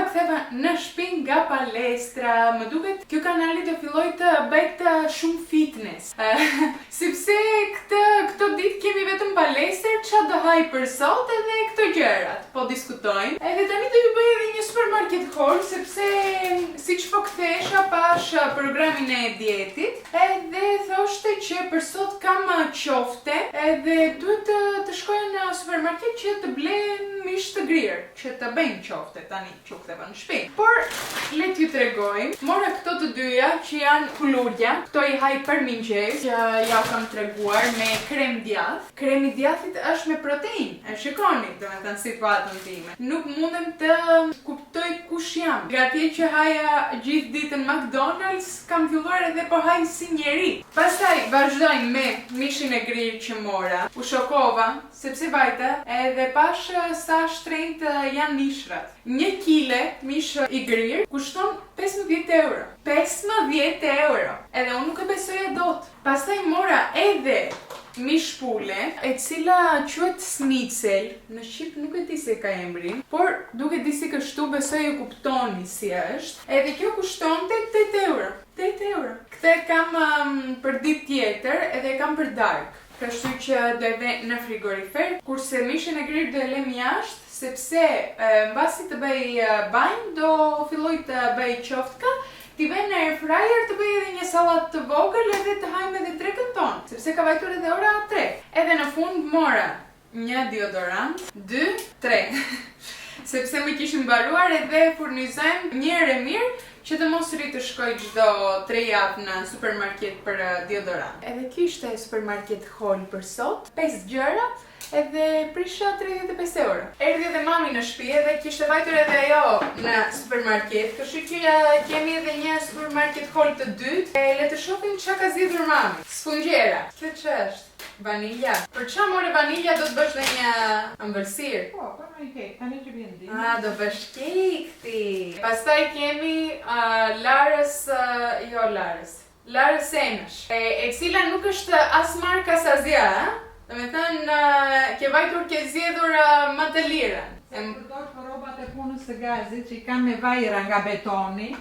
ktheva në shtëpi nga palestra. Më duket kjo kanali do filloj të bëjt shumë fitness. Sepse këto ditë kemi vetëm palestër, ç'a do haj për sot edhe këto gjërat. Po diskutojmë. Edhe tani do ju bëj edhe një supermarket haul sepse siç po kthesha pash programin e dietit, edhe thoshte që për sot kam qofte, edhe duhet të shkoja në supermarket që të blej mish të grirë, që të bëjmë qofte tani që u ktheva në shtëpi. Por le t'ju tregoj, mora këto të dyja që janë kulurja, këto i haj për mëngjes, që ja kam treguar me krem djath. Kremi djathit është me protein. E shikoni, domethënë situatën time. Nuk mundem të kuptoj kush jam. Gati që haja gjithë ditën McDonald's, kam filluar edhe po haj si njeri. Pastaj vazhdojmë me mishin e grirë që mora. U shokova, sepse vajta, edhe pash sa shtrenjtë janë mishrat. 1 kile mish i grirë kushton 15 euro. 15 euro! Edhe unë nuk e besoja dot. Pastaj mora edhe mish pule, e cila quhet schnitzel. Në shqip nuk e di se ka emrin, por duket disi kështu, besoj e kuptoni si është. Edhe kjo kushtonte 8 euro. 8 euro. Këtë kam për ditë tjetër, edhe kam për darkë. Kështu që do e ve në frigorifer, kurse mishin e grirë do e lem jashtë, sepse mbasi të bëj banjë, do filloj të bëj qoftka, t'i vej në air fryer të bëj edhe një sallat të vogël edhe të hajmë edhe 3 këton, sepse ka vajtur edhe ora 3. Edhe në fund mora 1 deodorant, 2, 3. Sepse më kishin mbaruar edhe furnizojmë njëherë e mirë që të mos rri të shkoj çdo 3 javë në supermarket për deodorant. Edhe ky ishte supermarket haul për sot, 5 gjëra, edhe prisha 35 euro. Erdhi edhe mami në shtëpi edhe kishte vajtur edhe ajo në supermarket, kështu që kemi edhe një supermarket haul të dytë. Le të shohim çka ka zgjedhur mami. Sfungjera. Kjo ç'është? Vanilja. Për ç'a more vanilja do të bësh dhe një ëmbëlsirë? Po, një kek, tani që vjen di. Do bësh kek ti. Pastaj kemi Larës Emësh, e cila nuk është as marka as asgjë, domethënë ke vajtur ke zgjedhur më të lirën. E përdor për rrobat e punës së gazit që i kam me vajra nga betoni. E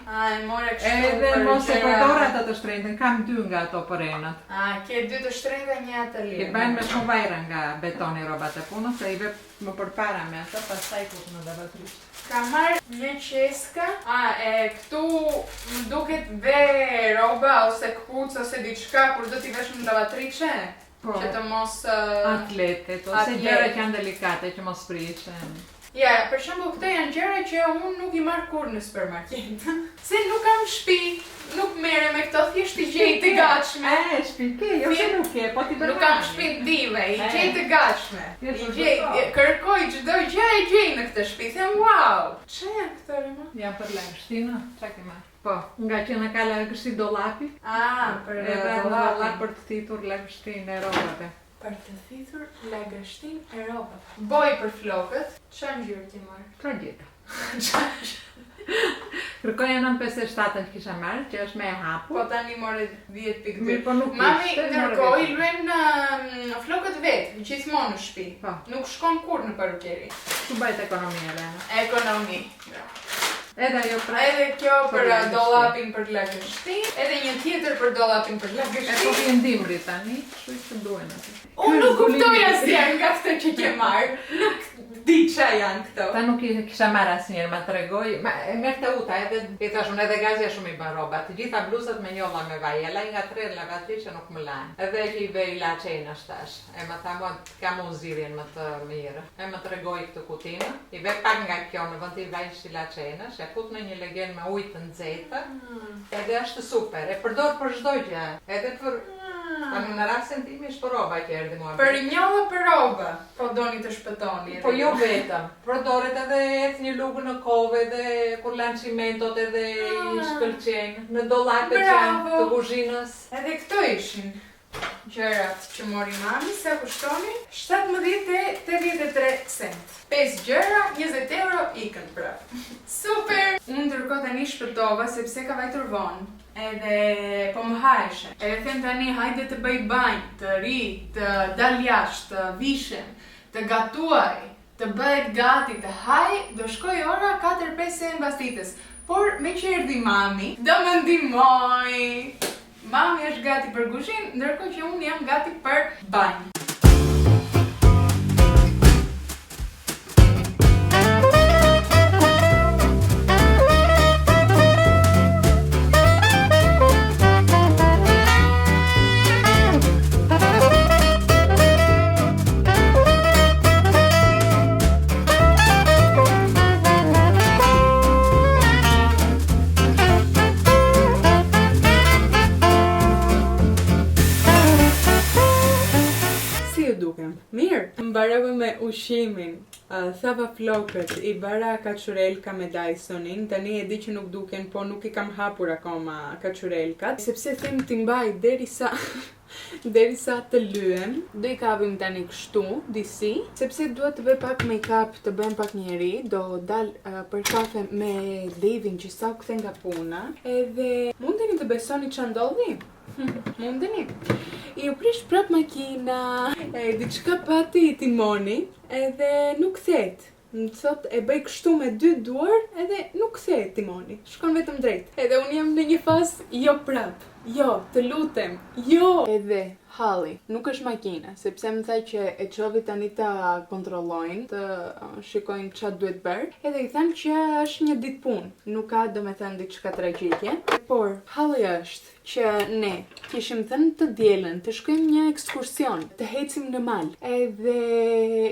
more kështu për edhe mos e përdor ato të shtrenjtën, kam 2 nga ato për enët. Ke 2 të shtrenjta, 1 të lirë. I bëjnë me shumë vajra nga betoni rrobat e punës, se i vep më përpara me ato, pastaj kur në lavatriçe. Kam marrë një qeska, këtu më duket ve rroba ose kpucë ose diçka kur do t'i vesh në lavatriçe. Që të mos atletet, ose gjëra që janë delikate që mos prishen. Ja, për shembull këto janë gjëra që unë nuk i marr kurrë në supermarket. Se nuk kam shtëpi, nuk merrem me këto, thjesht i gjej të gatshme. Shtëpi ke, jo se nuk ke, po ti bën. Nuk kam shtëpi dive, i gjej të gatshme. I gjej, kërkoj çdo gjë e gjej në këtë shtëpi. Them wow. Ç'e janë këto rëma? Janë për lagështinë, çka ke marrë? Po, nga që në ka lagështi dollapi. Për dollap për të thitur lagështinë e rrobave. Për të thitur lagështinë e rrobave. Boj për flokët. Çfarë ngjyrë ti marr? Tragjeta. Kërkoja 957 që kisha marrë, që është me e hapur. Po tani more 10.2. Mirë, po nuk mami ndërkohë i luajn flokët vetë, gjithmonë në shtëpi. Po. Nuk shkon kurrë në parukeri. Ku bëhet ekonomia, Lena? Ekonomi. Edhe ajo pra. Edhe kjo për dollapin për lagështinë, edhe një tjetër për dollapin për lagështinë. Po vjen dimri tani, kështu që duhen atë. Unë nuk kuptoj asgjë nga këto që ke marrë. Nuk di ç'a janë këto. Ta nuk kisha marrë asnjëherë, ma tregoj. Merr të uta, edhe i thash unë edhe gazja shumë i bën rroba. Të gjitha bluzat me njolla me vaj, e laj nga 3 lavatriçe nuk më lanë. Edhe që i vej laçena tash. E më tha mua kam unë zgjidhjen më të mirë. E më tregoi këtë kutinë, i ve pak nga kjo në vend të i vajsh si laçenash, e fut në një legen me ujë të nxehtë. Edhe është super. E përdor për çdo gjë. Edhe për në rastin tim është për rroba që erdhi mua. Për njolla për rroba, po doni të shpëtoni. Po jo vetëm. Përdoret edhe ec një lugë në kove dhe kur lan cimentot edhe i shkëlqejnë në dollapet që janë të kuzhinës. Edhe këto ishin gjërat që mori mami, sa kushtonin? 17.83 cent. 5 gjëra, 20 euro, ikën prapë. Super! Unë ndërkohë tani shpëtova sepse ka vajtur vonë. Edhe po më hajshe. Edhe them tani hajde të bëj banjë, të ri, të dal jashtë, të vishem, të gatuaj. të bëhet gati të haj, do shkoj ora 4-5 e mbas ditës. Por me që erdhi mami, do më ndihmoj. Mami është gati për kuzhinë, ndërkohë që unë jam gati për banjë. Mirë, mbarova me ushimin, thava flokët, i bara kachurelka me Dysonin, tani e di që nuk duken, po nuk i kam hapur akoma kachurelkat, sepse them t'i mbaj derisa të lyhem, do i kapim tani kështu, disi, sepse duhet të bëj pak make-up, të bëjmë pak njeri, do dal për kafe me Davin që sa u kthe nga puna, edhe mundeni të besoni që ndodhi? Mundeni? I u prish prap makina, diçka pati timoni, edhe nuk kthehet. Më thot e bëj kështu me 2 duar, edhe nuk kthehet timoni. Shkon vetëm drejt. Edhe unë jam në një fazë jo prap. Jo, të lutem. Jo. Edhe halli, nuk është makina, sepse më tha që e çovi tani ta kontrollojnë, të shikojnë çfarë duhet bërë, edhe i thanë që është një ditë punë, nuk ka domethënë diçka tragjike, por halli është që ne kishim thënë të dielën të shkojmë një ekskursion, të ecim në mal, edhe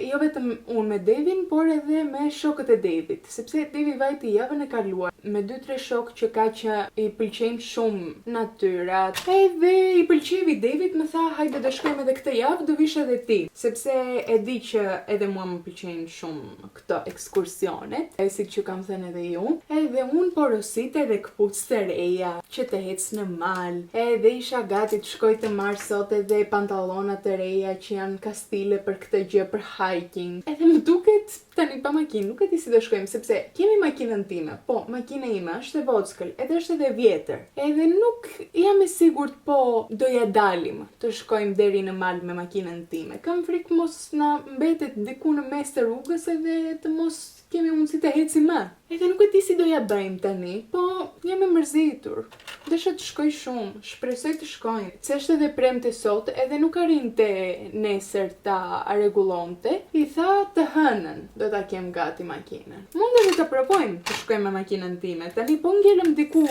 jo vetëm unë me Devin, por edhe me shokët e Devit, sepse Devi vajti javën e kaluar me 2-3 shokë që ka që i pëlqejnë shumë natyrat, edhe i pëlqevi Devit, më tha hajde do shkojmë edhe këtë javë, do vish edhe ti, sepse e di që edhe mua më pëlqejnë shumë këto ekskursionet, si që kam thënë edhe ju, edhe unë porosite edhe këpucë të reja, që të ec në mal, edhe isha gati të shkoj të marr sot edhe pantallona të reja që janë kastile për këtë gjë, për hiking, edhe më duket tani pa makinë, nuk e di si do shkojmë, sepse kemi makinën time, po makina ime është e vockël, edhe është edhe vjetër, edhe nuk jam e sigurt po doja dalim të shkojmë deri në mal me makinën time. Kam frikë mos na mbetet diku në mes të rrugës edhe të mos kemi mundësi të ecim më. Edhe nuk e di si doja bëjmë tani, po jam e mërzitur. Desha të shkoj shumë, shpresoj të shkojmë. Se është edhe premte sot, edhe nuk arrinte nesër ta rregullonte, i tha të hënën do ta kem gati makinën. Mund edhe të provojmë të shkojmë me makinën time. Tani po ngelëm diku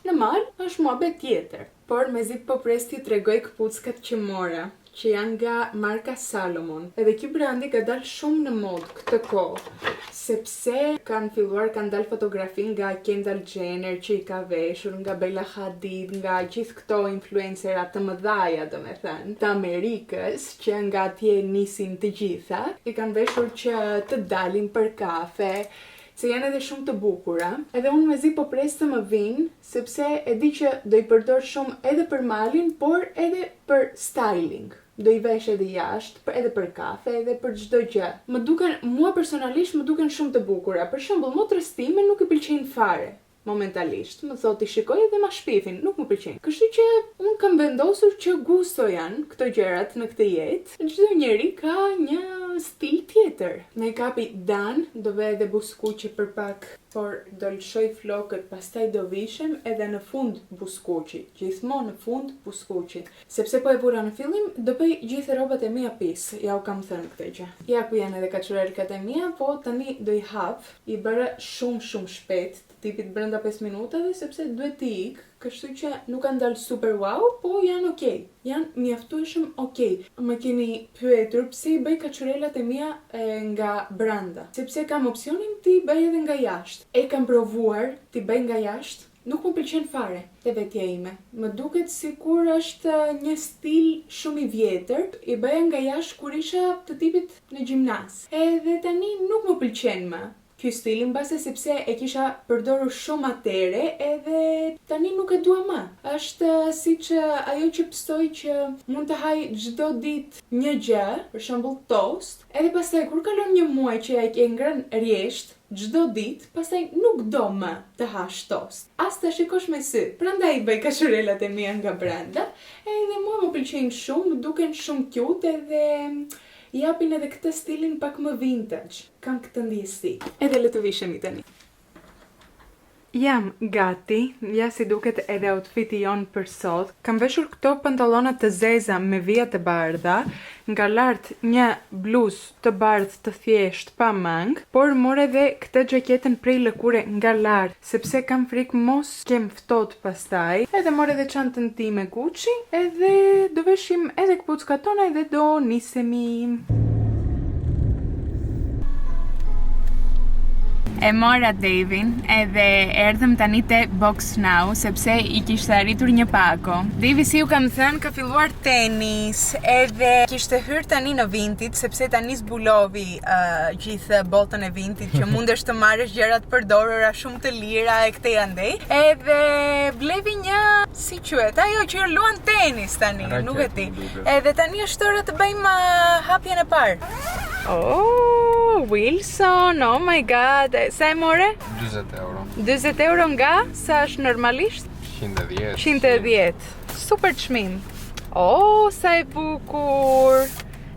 në mal, është muhabet tjetër. Por mezi po pres t'ju tregoj këpuckat që mora, që janë nga marka Salomon. Edhe ky brandi ka dalë shumë në modë këtë kohë, sepse kanë dalë fotografi nga Kendall Jenner që i ka veshur, nga Bella Hadid, nga gjithë këto influencerat të mëdhaja, domethënë, të Amerikës, që nga atje nisin të gjitha, i kanë veshur që të dalin për kafe, se janë edhe shumë të bukura, edhe unë mezi po pres të më vinë, sepse e di që do i përdor shumë edhe për malin, por edhe për styling. Do i vesh edhe jashtë, edhe për kafe, edhe për çdo gjë. Mua personalisht më duken shumë të bukura. Për shembull, motrës time nuk i pëlqejnë fare. Momentalisht, më thot i shikoj edhe ma shpifin, nuk më pëlqejnë. Kështu që unë kam vendosur që gusto janë këto gjërat në këtë jetë. Çdo njeri ka një stil tjetër. Make-upi dan, do ve edhe buskuqe për pak, por do lëshoj flokët, pastaj do vishem edhe në fund buskuqi. Gjithmonë në fund buskuqi. Sepse po e vura në fillim, do bëj gjithë rrobat e mia pis. Ja u kam thënë këtë gjë. Ja ku janë edhe kachurelkat e mia, po tani do i hap. I bëra shumë shpejt, tipit brenda 5 minutave, sepse duhet t'i ik, kështu që nuk kanë dalë super wow, po janë okay. Janë mjaftueshëm okay. Më keni pyetur pse i bëj kaçurelat e mia nga brenda, sepse kam opsionin t'i bëj edhe nga jashtë. E kam provuar t'i bëj nga jashtë, nuk më pëlqen fare te vetja ime. Më duket sikur është një stil shumë i vjetër. I bëja nga jashtë kur isha të tipit në gjimnaz. Edhe tani nuk më pëlqen më ky stil, mbase sepse e kisha përdorur shumë atëre, edhe tani nuk e dua më. Është siç ajo që pstoj që mund të haj çdo ditë një gjë, për shembull toast, edhe pastaj kur kalon një muaj që e ngrën rjesht çdo ditë, pastaj nuk do më të hash toast. As të shikosh me sy. Prandaj bëj kaçurelat e mia nga brenda, edhe mua më pëlqejnë shumë, duken shumë cute edhe i japin edhe këtë stilin pak më vintage. Kam këtë ndjesi. Edhe le të vishemi tani. Jam gati, ja si duket edhe outfiti jon për sot. Kam veshur këto pantallona të zeza me vija të bardha, nga lart një bluzë të bardhë të thjesht pa mang, por mor edhe këtë xhaketën prej lëkure nga lart, sepse kam frikë mos kem ftohtë pastaj. Edhe mor edhe çantën time Gucci, edhe do veshim edhe kpuckat tona edhe do nisemi. E mora Davin edhe erdhëm tani te Box Now sepse i kishte arritur një pako. Davi, si ju kam thënë, ka filluar tenis edhe kishte hyrë tani në Vinted sepse tani zbulovi gjithë botën e Vinted që mundesh të marrësh gjërat përdorura shumë të lira e këtej andej. Edhe blevi një, si quhet, ajo që luan tenis tani, nuk e di. Edhe tani është ora të bëjmë hapjen e parë. Oh, Wilson, oh my god, sa e more? 20 euro. 20 euro nga, sa është normalisht? 110. 110, super çmim. Oh, sa e bukur,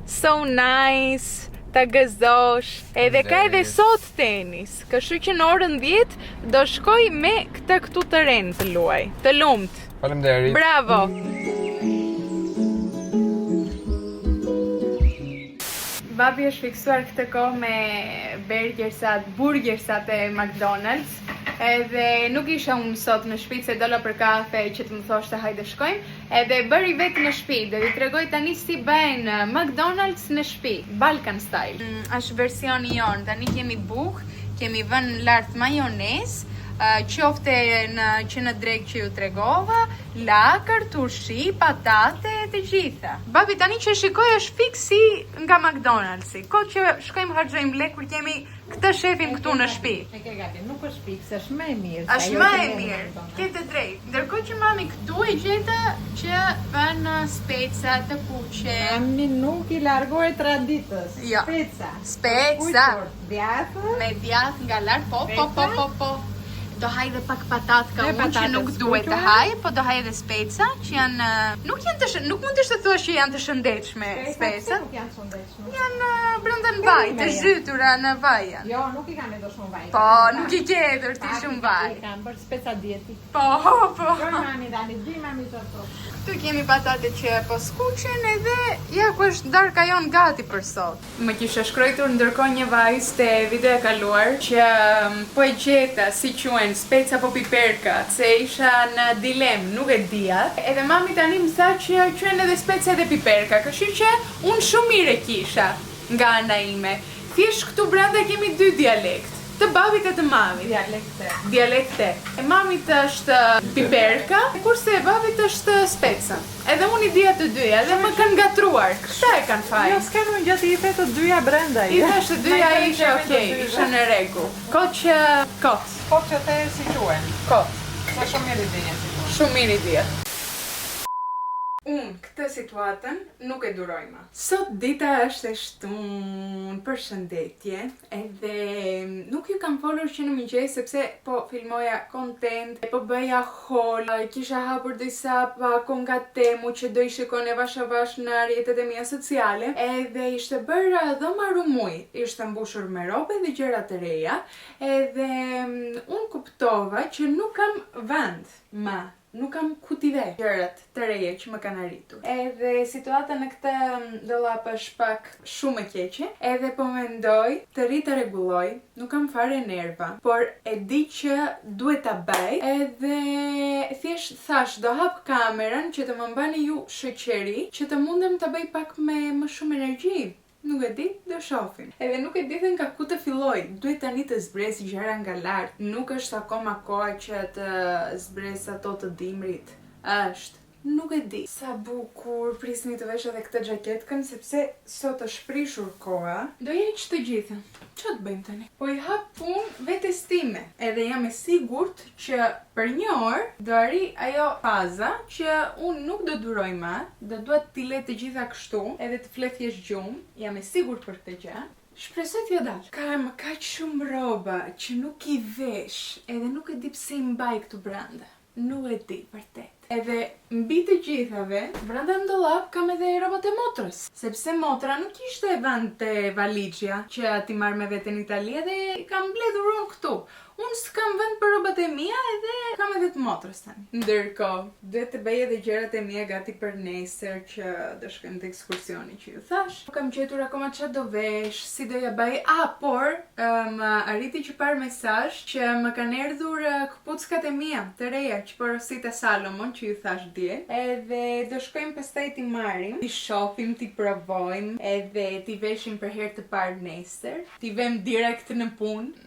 so nice, ta gëzosh. Edhe ka edhe sot tenis, kështu që në orën 10 do shkoj me këtë këtu të renë të luaj, të lumt. Faleminderit. Bravo. Babi është fiksuar këtë kohë me burgersat e McDonald's. Edhe nuk isha unë sot në shtëpi se dola për kafe që të më thoshte hajde shkojmë. Edhe bëri vetë në shtëpi, do t'i tregoj tani si bëjnë McDonald's në shtëpi, Balkan style. Është versioni jon, tani kemi bukë, kemi vënë lart majonez, qofte që në drek që ju tregova, lakër, turshi, patate, të gjitha. Babi, tani që shikoj është fiksi nga McDonald's-i. Ko që shkojmë harxojmë lek kur kemi këtë shefin këtu në shtëpi. E ke gati, nuk është fiks, është më e mirë. Është më e mirë, kete drejt. Ndërkohë që mami këtu e gjeta që vënë speca të kuqe. Mami nuk i largoj traditës. Jo. Speca. Djathë. Me djathë nga lart, po. Do haj dhe pak patat ka unë që nuk duhet të haj, po do haj dhe speca që janë, nuk mund të thuash që janë të shëndetshme speca. Nuk janë të shëndetshme. Janë brenda në vaj, të zhytura në vaj janë. Jo, nuk i kam edhe shumë vaj. Po, nuk i ke edhe ti shumë vaj. I kam bërë speca dietik. Po. Jo, mami dani, di mami të. Këtu kemi patate që po skuqen edhe ja ku është darka jon gati për sot. Më kisha shkruar ndërkohë një vajzë te videoja e kaluar që po e gjeta si quhen speca apo piperka, se isha në dilemë, nuk e dija. Edhe mami tani më tha që quhen edhe speca edhe piperka, kështu që unë shumë mirë e kisha nga ana ime. Thjesht këtu brenda kemi dy dialekt. Të babit e të mamit. Dialekte. E mamit është piperka, kurse e babit është speca. Edhe unë i dija të dyja dhe më kanë gatruar. Këta e kanë fajin. Jo, s'ka më gjatë i the të dyja brenda. I thash të dyja isha okej, isha në rregull. Kot. Kot që te si quhen. Kot. Sa shumë mirë i dija si quhen. Shumë mirë i dija. Unë këtë situatën nuk e duroj më. Sot dita është e shtunë, përshëndetje, edhe nuk ju kam folur që në mëngjes sepse po filmoja content, po bëja haul, kisha hapur disa pako nga Temu që do i shikone vash në rrjetet e mia sociale, edhe ishte bërë dhoma rumuj, ishte mbushur me robe dhe gjëra të reja, edhe unë kuptova që nuk kam vend më. Nuk kam kutive gjërat të reje që më kanë arritur. Edhe situata në këtë dollap është pak shumë e keqe, edhe po mendoj të ri të rregulloj, nuk kam fare nerva, por e di që duhet ta bëj, edhe thjesht thash do hap kamerën që të më mbani ju shoqëri, që të mundem ta bëj pak me më shumë energji. Nuk e di, do shohim. Edhe nuk e di dhe nga ku të filloj. Duhet tani të zbres gjëra nga lart. Nuk është akoma koha që të zbres ato të dimrit. Është. Nuk e di. Sa bukur, prisni të vesh edhe këtë xhaketkën sepse sot është prishur koha. Do jeq të gjithën. Ço të bëjmë tani? Po i hap punë vetes time. Edhe jam e sigurt që për një orë do arri ajo faza që unë nuk do duroj më, do duhet t'i le të gjitha kështu, edhe të flet thjesht gjumë. Jam e sigurt për këtë gjë. Shpresoj t'jo dal. Kam kaq shumë rroba që nuk i vesh, edhe nuk e di pse i mbaj këtu brenda. Nuk e di, vërtet. Edhe mbi të gjithave, brenda në dollap kam edhe rrobat e motrës, sepse motra nuk ishte vend te valixhja që ti marr me vete në Itali dhe i kam mbledhur unë këtu. Unë s'kam vend për rrobat e mia edhe kam edhe të motrës tani. Ndërkohë, duhet të bëj edhe gjërat e mia gati për nesër që do shkojmë te ekskursioni që ju thash. Nuk kam gjetur akoma çfarë do vesh, si do ja bëj. Por më arriti që par mesazh që më kanë erdhur këpuckat e mia të reja që porosita Salomon që ju thash dje. Edhe do shkojmë pastaj t'i marrim, t'i shohim, t'i provojmë, edhe t'i veshim për herë të parë nesër. T'i vëm direkt në punë.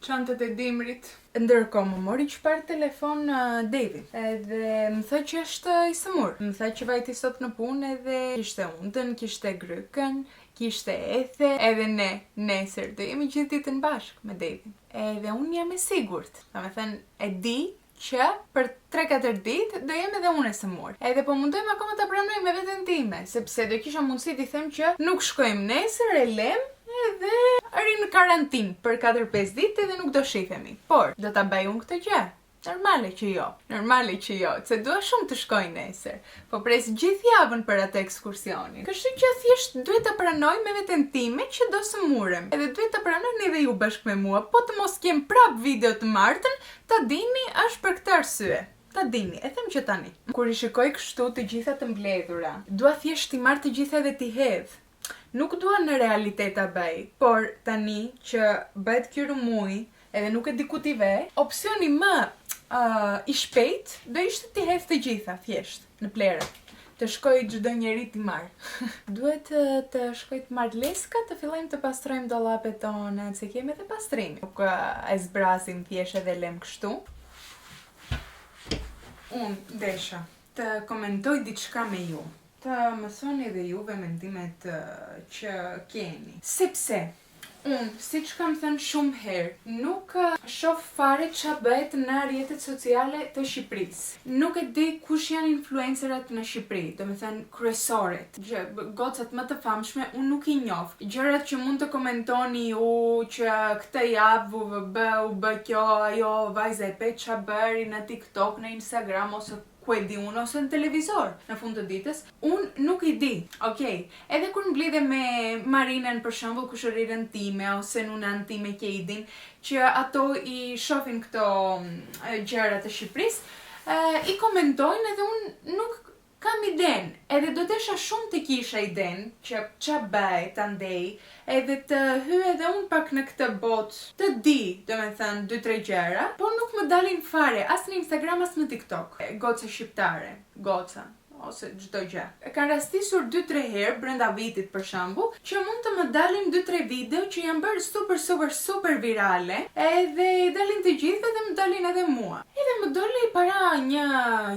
Çantët e dimrit. Ndërkohë më mori çfarë telefon David. Edhe më tha që është i sëmur. Më tha që vajti sot në punë edhe kishte untën, kishte grykën, kishte ethe, edhe ne nesër do jemi gjithë ditën bashkë me David. Edhe unë jam e sigurt. Domethënë e di që për 3-4 ditë do jem edhe unë e sëmur. Edhe po mundojmë akoma ta pranoj me veten time, sepse do kisha mundësi t'i them që nuk shkojmë nesër, e lem edhe rinë në karantinë për 4-5 ditë edhe nuk do shihemi. Por, do ta bëj unë këtë gjë? Normale që jo, se dua shumë të shkoj nesër. Po pres gjithë javën për atë ekskursionin. Kështu që thjesht duhet ta pranoj me veten time që do sëmurem. Edhe duhet ta pranoni edhe ju bashkë me mua, po të mos kem prap video të martën, ta dini është për këtë arsye. Ta dini, e them që tani. Kur i shikoj kështu të gjitha të mbledhura, dua thjesht t'i marr të gjitha dhe t'i hedh. Nuk dua në realitet ta bëj, por tani që bëhet ky rumuj, edhe nuk e di ku t'i ve, opsioni më i shpejt do ishte t'i hedh të gjitha thjesht në plere. Të shkoj çdo njeri t'i marr. Duhet të shkoj të marr leska, të fillojmë të pastrojmë dollapet tona, se kemi edhe pastrim. Nuk e zbrazim thjesht edhe lem kështu. Unë desha të komentoj diçka me ju. Të më thoni edhe juve mendimet që keni. Sepse unë, siç kam thënë shumë herë, nuk shoh fare ç'a bëhet në rrjetet sociale të Shqipërisë. Nuk e di kush janë influencerat në Shqipëri, domethënë kryesorët, gocat më të famshme, unë nuk i njoh. Gjërat që mund të komentoni ju që këtë javë u bë kjo, ajo vajza e pet ç'a bëri në TikTok, në Instagram ose ku e di unë, ose në televizor në fund të ditës, unë nuk i di. Okej, edhe kur mblidhe me Marinën për shembull, kushërirën time ose nunën time Keidin, që ato i shohin këto gjëra të Shqipërisë, i komentojnë edhe unë nuk kam iden, edhe do desha shumë të kisha iden që ç'a bëhet andej, edhe të hyj edhe unë pak në këtë botë, të di, domethënë 2-3 gjëra, por nuk më dalin fare, as në Instagram as në TikTok. Goca shqiptare, goca ose çdo gjë. E kanë rastisur 2-3 herë brenda vitit për shembull, që mund të më dalin 2-3 video që janë bërë super virale, edhe i dalin të gjithëve dhe më dalin edhe mua. Edhe më doli para një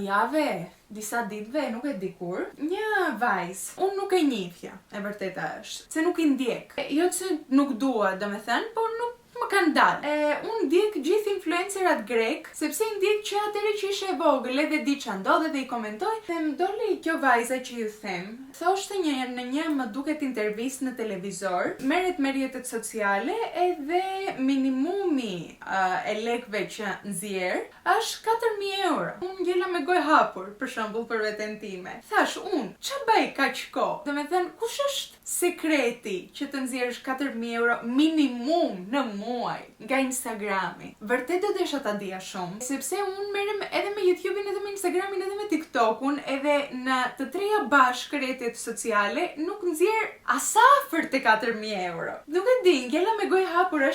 jave, disa ditëve, nuk e di kur, një vajzë, unë nuk e njihja, e vërteta është, se nuk i ndjek. Jo që nuk dua, domethënë, por nuk më kanë dalë. Unë ndjek gjithë influencerat grek, sepse i ndjek që atëre që ishe e vogël, edhe di ç'a ndodhe dhe i komentoj, dhe më doli kjo vajza që ju them, thoshte në një më duket intervistë në televizor, merret me rrjetet sociale edhe minimumi e lekëve që nxjerr është 4.000 euro. Unë gjela me gojë hapur, për shembull për veten time. Thash unë, ç'a bëj kaq kohë? Domethënë, kush është sekreti që të nxjerrësh 4.000 euro minimum në muaj nga Instagrami? Vërtet do desha ta dija shumë, sepse unë merrem edhe me YouTube-in, edhe me Instagramin, edhe me TikTok-un, edhe në të treja bashkë rrjetet sociale nuk nxjerr asafër te 4.000 euro. Nuk e di, ngjela me gojë hapur,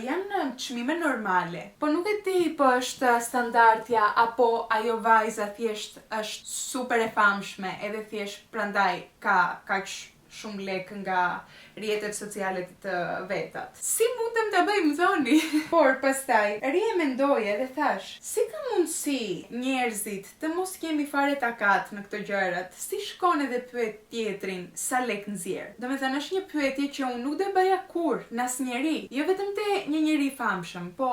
janë çmime normale. Po nuk e di po është standardja apo ajo vajza thjesht është super e famshme edhe thjesht prandaj ka kaq shumë lek nga rrjetet sociale të vetat. Si mundem ta bëj, më thoni? Por pastaj rrie mendoj edhe thash, si ka mundësi njerëzit të mos kemi fare takat në këto gjërat? Si shkon edhe pyet tjetrin sa lek nxjerr? Domethënë është një pyetje që unë nuk do bëja kurrë në asnjëri, jo vetëm te një njeri i famshëm, po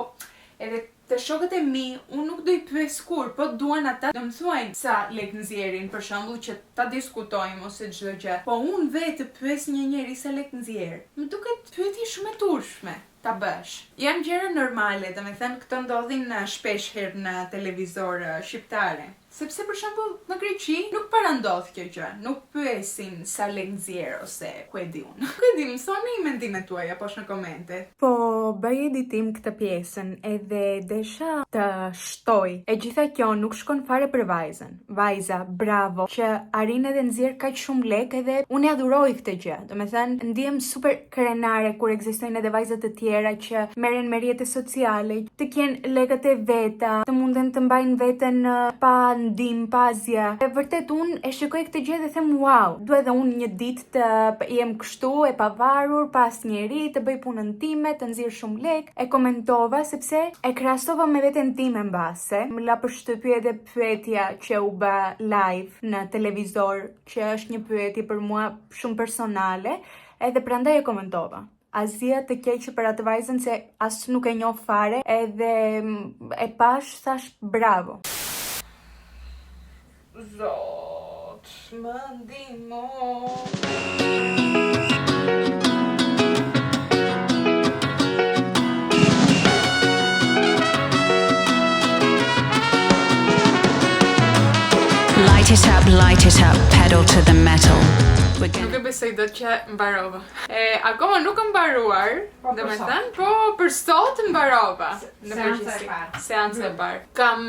edhe të shokët e mi, unë nuk do i pyes kur, po duan ata do më thuajnë sa lek nxjerrin, për shembull që ta diskutojmë ose çdo gjë. Po unë vetë pyes një njeri sa lek nxjerr. Më duket pyetje shumë e turshme. ta bësh. Janë gjëra normale, domethënë këto ndodhin shpesh herë në televizor shqiptare. Sepse për shembull në Greqi nuk parandodh kjo gjë, nuk pyesin sa lek nxjerr ose ku e di unë. Ku e di, mësoni mendimet tuaja poshtë në komente. Po bëj editim këtë pjesën edhe desha të shtoj. E gjitha kjo nuk shkon fare për vajzën. Vajza, bravo, që arrin edhe nxjerr kaq shumë lek edhe unë adhuroj këtë gjë. Domethënë ndihem super krenare kur ekzistojnë edhe vajza të tjera që merren me rrjete sociale, të kenë lekët e veta, të munden të mbajnë veten pa ndim, pa asgjë. Vërtet unë e shikoj këtë gjë dhe them wow, dua edhe unë një ditë të jem kështu e pavarur, pa asnjëri, të bëj punën time, të nxjerr shumë lek. E komentova sepse e krahasova me veten time mbase. Më la përshtypje edhe pyetja që u bë live në televizor, që është një pyetje për mua shumë personale, edhe prandaj e komentova. Asgjë të keqe për atë vajzën se as nuk e njoh fare, edhe e pash thash bravo. Zot, më ndihmo. Light it up, pedal to the metal. Nuk e besoj dot që mbarova. Akoma nuk kam mbaruar, domethënë, po për sot mbarova. Në përgjithësi. Seanca e parë. Kam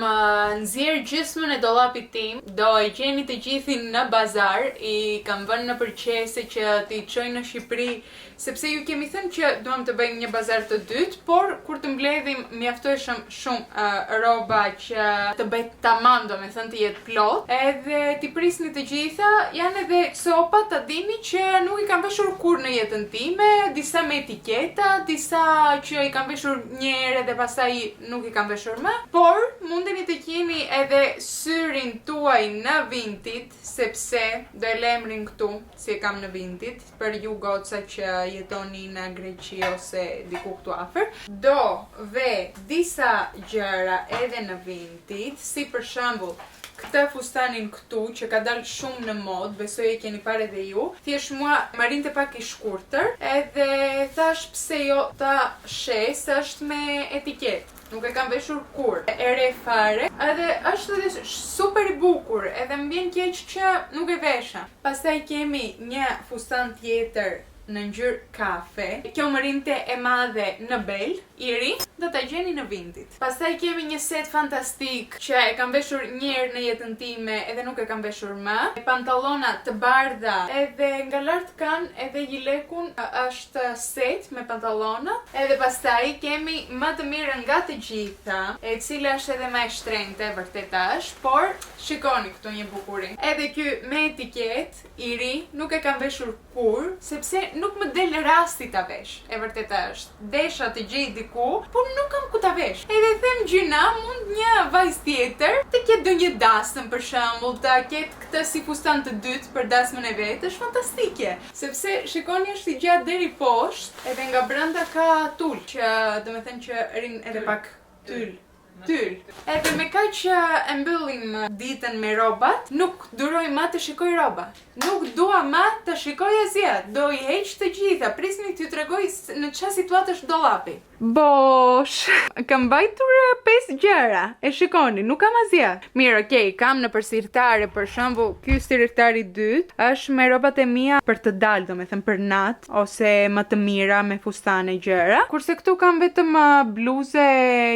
nxjerr gjysmën e dollapit tim, do e gjeni të gjithin në bazar, I kam vënë në përqese që t'i çoj në Shqipëri, sepse ju kemi thënë që duam të bëjmë një bazar të dytë, por kur të mbledhim mjaftoheshëm shumë rroba që të bëhet tamam, domethënë të jetë plot, edhe t'i prisni të gjitha, janë edhe copa ta dini që nuk I kam veshur kur në jetën time, disa me etiketa, disa që I kam veshur një herë dhe pastaj nuk I kam veshur më, por mundeni të keni edhe syrin tuaj në Vinted, sepse do e lemrin këtu, si e kam në Vinted, për ju goca që jetoni në Greqi ose diku këtu afër. Do ve disa gjëra edhe në Vinted, si për shembull këtë fustanin këtu që ka dalë shumë në mod, besoj e keni parë edhe ju. Thjesht mua më rinte pak I shkurtër, edhe thash pse jo ta shes, është me etiketë. Nuk e kam veshur kur. E re fare, edhe është edhe super I bukur, edhe më vjen keq që nuk e vesha. Pastaj kemi një fustan tjetër në ngjyrë kafe. Kjo më rinte e madhe në bel, I ri, do ta gjeni në Vinted. Pastaj kemi një set fantastik që e kam veshur një herë në jetën time edhe nuk e kam veshur më. Pantallona të bardha, edhe nga lart kanë edhe gjilekun është set me pantallona. Edhe pastaj kemi më të mirën nga të gjitha, e cila është edhe më e shtrenjtë, vërtet është, por shikoni këtu një bukuri. Edhe ky me etiket I ri, nuk e kam veshur kur, sepse nuk më del rasti ta vesh. E vërtet është. Desha të gjej diku, por nuk kam ku ta vesh. Edhe them gjyna, mund një vajzë tjetër të ketë ndonjë dasëm për shembull, ta ketë këtë si fustan të dytë për dasmën e vet, është fantastike. Sepse shikoni është I gjatë deri poshtë, edhe nga brenda ka tul, që domethënë që rin edhe pak tyl. Edhe me kaq që e mbyllim ditën me rrobat, nuk duroj më të shikoj rroba. Nuk dua më të shikoj asgjë. Do I heq të gjitha. Prisni t'ju tregoj në çfarë situatë është dollapi. Bosh, kam mbajtur 5 gjëra. E shikoni, nuk kam asgjë. Mirë, okay, kam në përsirtare, për shembull, ky sirtari I dytë është me rrobat e mia për të dalë, domethënë për natë ose më të mira me fustane gjëra. Kurse këtu kam vetëm bluze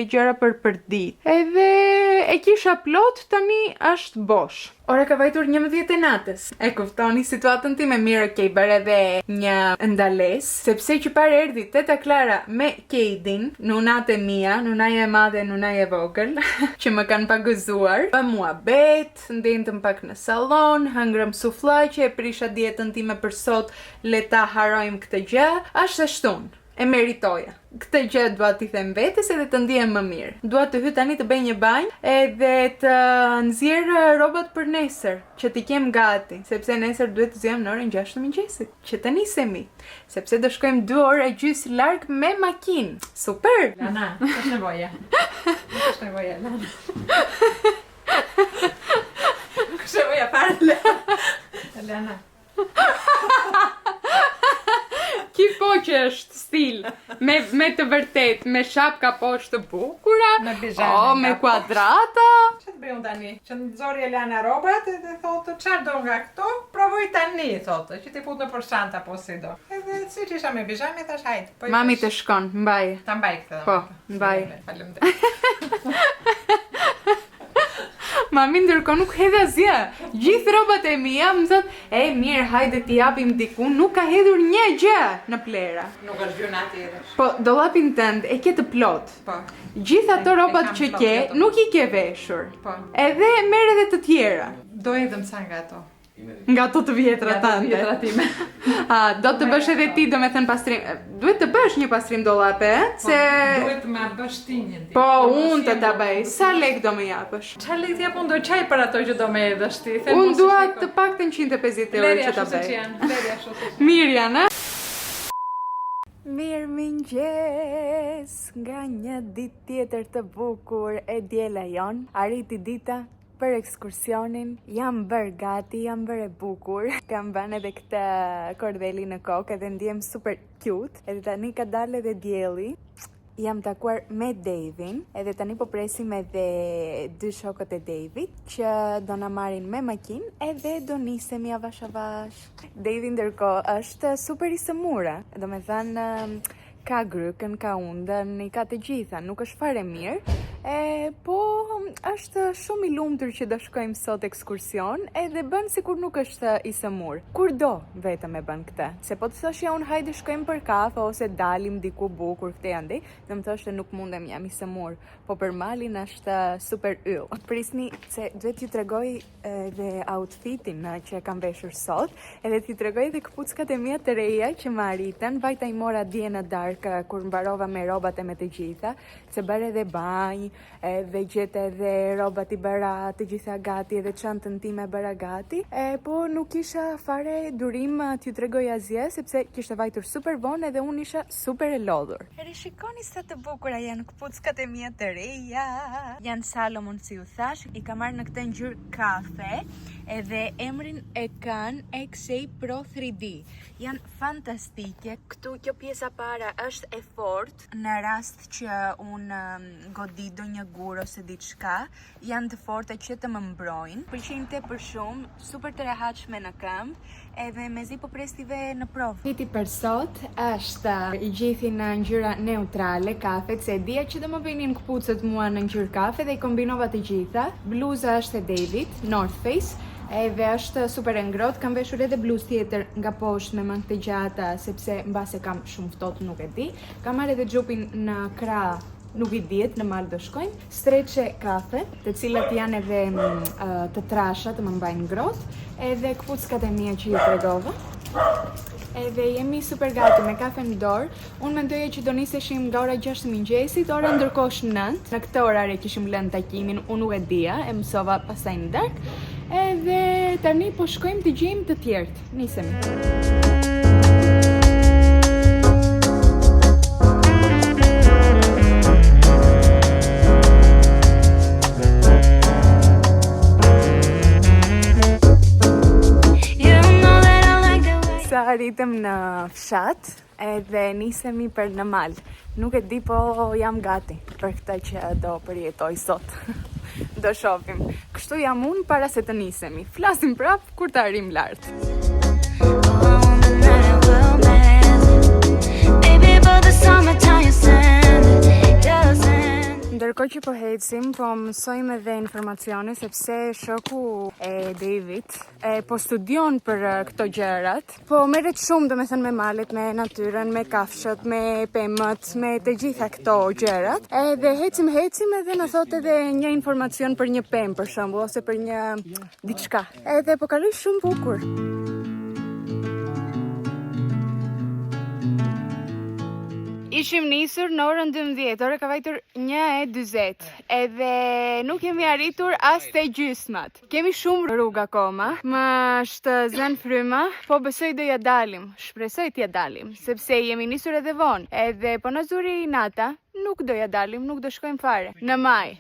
gjëra për ditë. Edhe e kisha plot, tani është bosh. Ora ka vajtur 11 e natës. E kuftoni situatën time, mirë, okay, bërë edhe një ndales, sepse që parë erdhi teta Klara me Keidin, nunate mia, nunaja e madhe, nunaja e vogël, që më kanë pagëzuar. Bë muhabet, ndentëm pak në sallon, hëngrëm sufllaqe, e prisha dietën time për sot, le ta harojmë këtë gjë, është e shtun. E meritoja. Këtë gjë dua t'i them vetes edhe të ndihem më mirë. Dua të hyj tani të bëj një banjë edhe të nxjerr rrobat për nesër, që t'i kem gati, sepse nesër duhet të zjem në orën 6 të mëngjesit, që të nisemi, sepse do shkojmë 2 orë e gjys larg me makinë. Super! Lana, është nevoja. Është nevoja, Lana. Është nevoja para Lana. Kjo Ki po që është stil, me të vërtet, me shapka poshtë të bukura, me bizhane, me kuadrata. Që të bëjmë tani? Që në zori Elana robat edhe thotë, çfarë do nga këto? Provoj tani, thotë, që ti fut në për shanta po si do. Edhe si që isha me bizhane, thash hajt. Mami të shkon, mbaj. Ta mbaj këtë. Po, mbaj. Faleminderit. Mami ndërkohë nuk hedha asgjë. Gjithë rrobat e mia më thotë, mirë, hajde t'i japim diku, nuk ka hedhur një gjë në plera. Nuk është gjuna tjetër. Po, dollapin tënd e ke të plot. Po. Gjithë ato rrobat që ke, nuk I ke veshur. Po. Edhe merr edhe të tjera. Do edhëm sa nga ato. Nga ato të vjetra tante. time. Do të bësh edhe ti, do me thënë pastrim. Duhet të bësh një pastrim dollape, se... Duhet ma bësh ti një ditë. Po, unë të ta bëj. Sa lek do me japësh? Qa lek t'jap unë do qaj për ato që do me edhësh ti? Unë dua të paktën 150 euro që ta bëj. Lerja shu Mirë janë, Mirë mëngjes, nga një ditë tjetër të bukur e djela jon, arriti dita për ekskursionin, jam bërë gati, jam bërë e bukur, kam bën edhe këtë kordeli në kokë edhe ndjem super cute, edhe tani ka dalë edhe dielli. Jam takuar me Davin, edhe tani po presim edhe dy shokët e Davit që do na marrin me makinë edhe do nisemi avash avash. Davi ndërkohë është super I sëmura, do me thënë ka grykën, ka undën, I ka të gjitha, nuk është fare mirë, po është shumë I lumtur që do shkojmë sot ekskursion edhe bën sikur nuk është I sëmur. Kur do vetëm e bën këtë, se po të thoshja unë hajde shkojmë për kafe ose dalim diku bukur këtë andi, do më thoshte nuk mundem jam I sëmur, po për malin është super yll. Prisni se duhet t'ju tregoj edhe outfitin që kam veshur sot, edhe t'ju tregoj edhe këpuckat e mia të reja që më arritën, vajta I mora dje në darkë kur mbarova me rrobat e me të gjitha, se bërë edhe banj, edhe gjete edhe rrobat I bëra të gjitha gati, edhe çantën time bëra gati, po nuk isha fare durim t'ju tregoj asgjë, sepse kishte vajtur super vonë edhe unë isha super e lodhur. Shikoni sa të bukura janë këpuckat e mia të reja. Janë Salomon si u thash, I ka marrë në këtë ngjyrë kafe, edhe emrin e kanë XA Pro 3D. Janë fantastike. Këtu kjo pjesa para është e fortë në rast që unë godit do një gur ose diçka, janë të forta që të më mbrojnë. Pëlqejnë tepër shumë, super të rehatshme në këmbë, edhe mezi po prestive në provë. Fiti për sot është I gjithi në ngjyra neutrale, kafet, se dia që do më bëjnin këpucët mua në ngjyrë kafe dhe I kombinova të gjitha. Bluza është e David, North Face, edhe është super e ngrohtë, kam veshur edhe bluzë tjetër nga poshtë me mangë të gjata, sepse mbase kam shumë ftohtë, nuk e di. Kam marrë edhe xhupin në krah, nuk I diet, në mal do shkojmë. Streçe kafe, të cilat janë edhe të trasha, të më mbajnë ngrohtë, edhe këpuckat e mia që ju tregova. Edhe jemi super gati me kafe në dorë. Unë mendoja që do niseshim nga ora 6 mëngjesit, ora ndërkohë është 9. Në këtë orare kishim lënë takimin, unë nuk e dija, e mësova pastaj në darkë. Edhe tani po shkojmë të gjejmë të tjerët. Nisemi. Arritëm në fshat edhe nisemi për në mal. Nuk e di, po jam gati për këtë që do përjetoj sot. Do shohim. Kështu jam unë para se të nisemi. Flasim prap kur të arrim lart. Ndërkohë që po ecim, po mësojmë edhe informacione sepse shoku e David po studion për këto gjërat. Po merret shumë, domethënë me malet, me natyrën, me kafshët, me pemët, me të gjitha këto gjërat. Edhe ecim edhe na thot edhe një informacion për një pemë për shembull ose për një diçka. Edhe po kaloj shumë bukur. Ishim nisur në orën 12, ora ka vajtur 1:40, edhe nuk jemi arritur as te gjysmat. Kemi shumë rrugë akoma, më është zënë fryma, po besoj do ja dalim, shpresoj t'ja dalim, sepse jemi nisur edhe vonë, edhe po na zuri nata, nuk do ja dalim, nuk do shkojmë fare. Në maj,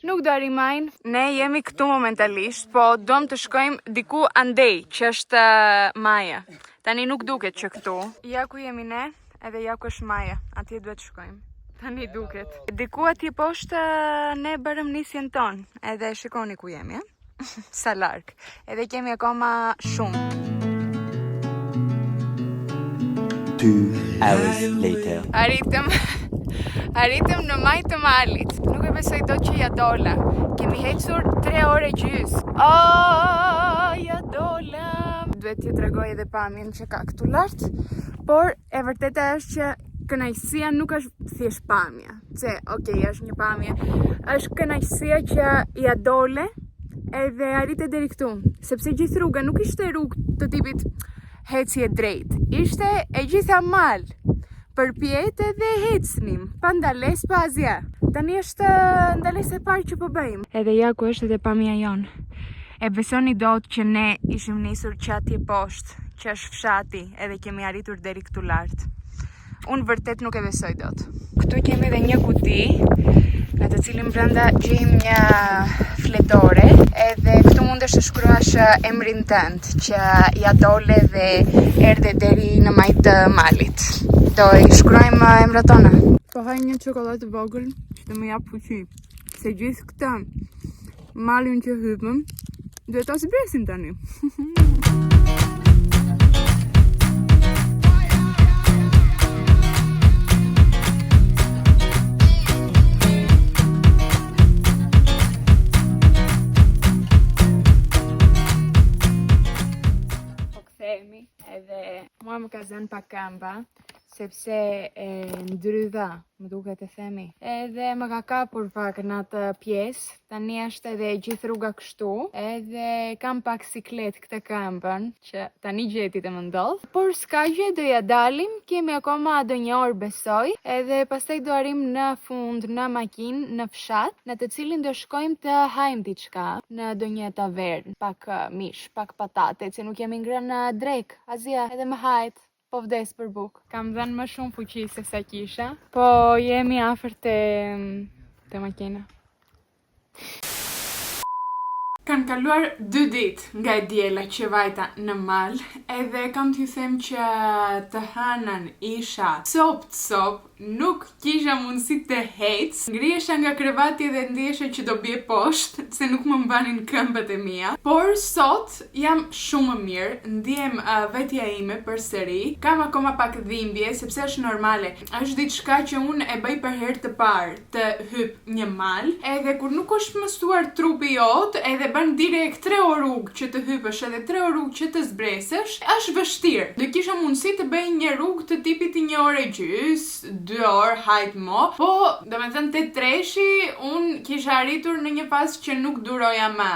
nuk do arrimajnë, ne jemi këtu momentalisht, po dom të shkojmë diku andej, që është maja. Tani nuk duket që këtu. Ja ku jemi ne, edhe ja ku është Maja. Atje duhet shkojmë. Tani duket. Diku atje poshtë ne bërëm nisjen ton, edhe shikoni ku jemi, sa larg. Edhe kemi akoma shumë. 2 hours later. Arritëm në maj të malit. Nuk e besoj dot që ja dola. Kemi hecur 3 orë gjys. Ja dola. Duhet t'ju tregoj edhe pamjen që ka këtu lart, por e vërteta është që kënaqësia nuk është thjesht pamja. Është një pamje. Është kënaqësia që ja dole edhe arrite deri këtu, sepse gjithë rruga nuk ishte rrugë të tipit heci e drejt. Ishte e gjitha mal. Përpjet edhe hecnim, pa ndales, pa asgjë. Tani është ndalesa e parë që po bëjmë. Edhe ja ku është edhe pamja jonë. E besoni dot që ne ishim nisur që atje poshtë, që është fshati, edhe kemi arritur deri këtu lart. Unë vërtet nuk e besoj dot. Këtu kemi edhe një kuti, në të cilin brenda gjejmë një fletore, edhe këtu mundesh të shkruash emrin tënd, që ja dole dhe erdhe deri në maj të malit. Do i shkruajmë emrat tona. Po haj një çokoladë të vogël që të më jap fuqi. Se gjithë këtë malin që hypëm, duhet ta zbresim tani. Edhe mua më ka zënë pak këmba, sepse ndrydha, më duket e themi. Edhe më ka kapur pak në atë pjesë, tani është edhe gjithë rruga kështu, edhe kam pak siklet këtë këmbën, që tani gjeti të më ndodh. Por s'ka gjë, do ja dalim, kemi akoma do një orë besoj, edhe pastaj do arim në fund, në makinë, në fshat, në të cilin do shkojmë të hajmë diçka, në do një tavern, pak mish, pak patate, që nuk jemi ngrënë drek, azja, edhe më hajt. Po vdes për buk. Kam dhënë më shumë fuqi se sa kisha, po jemi afër te makina. Kanë kaluar 2 ditë nga e diela që vajta në mal, edhe kam t'ju them që të hënën isha cop, nuk kisha mundësi të hec. Ngrihesha nga krevati dhe ndihesha që do bie poshtë, se nuk më mbanin këmbët e mia. Por sot jam shumë më mirë, ndihem vetja ime përsëri. Kam akoma pak dhimbje, sepse është normale. Është diçka që unë e bëj për herë të parë të hyp një mal, edhe kur nuk është mësuar trupi jot, edhe bën direkt 3 orë rrugë që të hypësh edhe 3 orë rrugë që të zbresësh, është vështirë. Do kisha mundësi të bëj një rrugë të tipit 1 orë gjys, 2 orë, hajt mo, po do me thënë të treshi, unë kisha arritur në një fazë që nuk duroja më.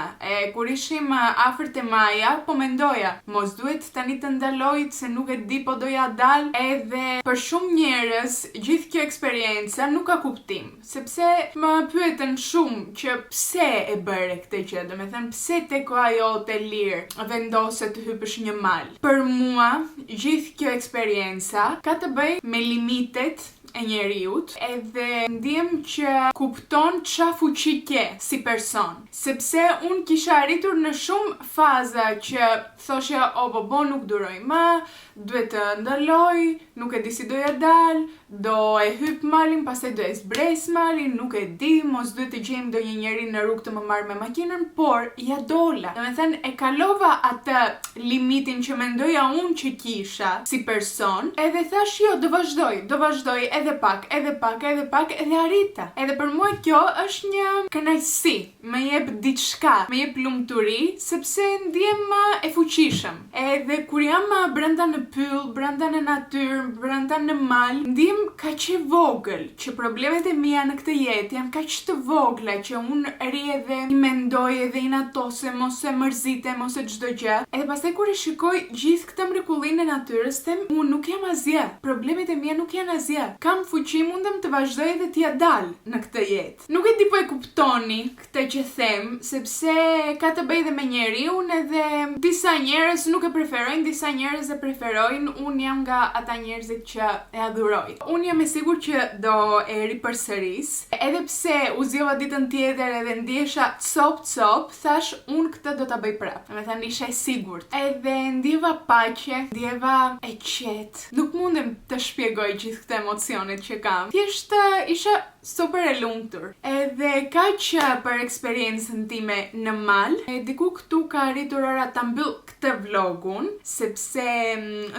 Kur ishim afër te Maja, po mendoja, mos duhet tani të ndaloj se nuk e di po doja dal, edhe për shumë njerëz gjithë kjo eksperjenca nuk ka kuptim, sepse më pyeten shumë që pse e bëre këtë gjë, do me thënë pse tek ajo të lirë vendose të hypësh një mal. Për mua, gjithë kjo eksperjenca ka të bëj me limitet e njeriut, edhe ndiem që kupton qa fuqi ke si person, sepse unë kisha arritur në shumë faza që thoshe bo nuk duroj ma, duhet të ndaloj, nuk e di si doja dal, do e hyp malin, pastaj do e zbres malin, nuk e di, mos duhet të gjejmë do një njeri në rrugë të më marrë me makinën, por ja dola. Do me thënë, e kalova atë limitin që mendoja unë që kisha si person, edhe thash jo, do vazhdoj, edhe pak, edhe arrita. Edhe për mua kjo është një kënaqësi, më jep diçka, më jep lumturi, sepse ndiem e fuqishëm. Edhe kur jam brenda në pyll, brenda në natyrë, brenda në mal, ndiem kaq e vogël, që problemet e mia në këtë jetë janë kaq të vogla që unë ri edhe i mendoj edhe i natose, mos e mërzite, mos e çdo gjë. Edhe pastaj kur e shikoj gjithë këtë mrekullinë e natyrës, them, unë nuk jam asgjë. Problemet e mia nuk janë asgjë. kam fuqi mundem të vazhdoj dhe t'ja dal në këtë jetë. Nuk e di po e kuptoni këtë që them, sepse ka të bëjë dhe me njeriun edhe disa njerëz nuk e preferojnë, disa njerëz e preferojnë, unë jam nga ata njerëzit që e adhuroj. Unë jam e sigurt që do e ripërsëris, edhe pse u zgjova ditën tjetër edhe ndjesha cop, thash unë këtë do ta bëj prap. Me thënë isha e sigurt. Edhe ndjeva paqe, ndjeva e qetë. Nuk mundem të shpjegoj gjithë këtë emocionet që kam. Thjesht isha super e lumtur. Edhe kaq për eksperiencën time në mal. Diku këtu ka arritur ora ta mbyll këtë vlogun, sepse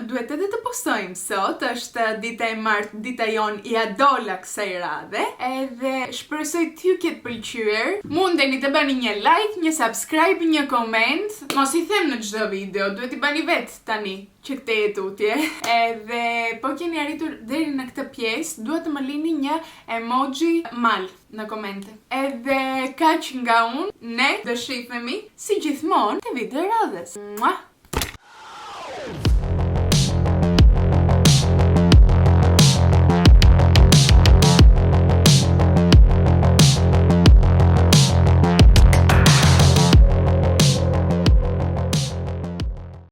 duhet edhe të postojmë sot, është dita e martë, dita jon i adola kësaj radhe. Edhe shpresoj t'ju ketë pëlqyer. Mundeni të bëni një like, një subscribe, një comment. Mos i them në çdo video, duhet i bani vetë tani që këtë e tutje. Edhe po keni arritur deri në këtë pjesë, duhet të më lini një emoji mal në komente. Edhe kaq nga unë, ne do shihemi si gjithmonë te video radhës. Mua!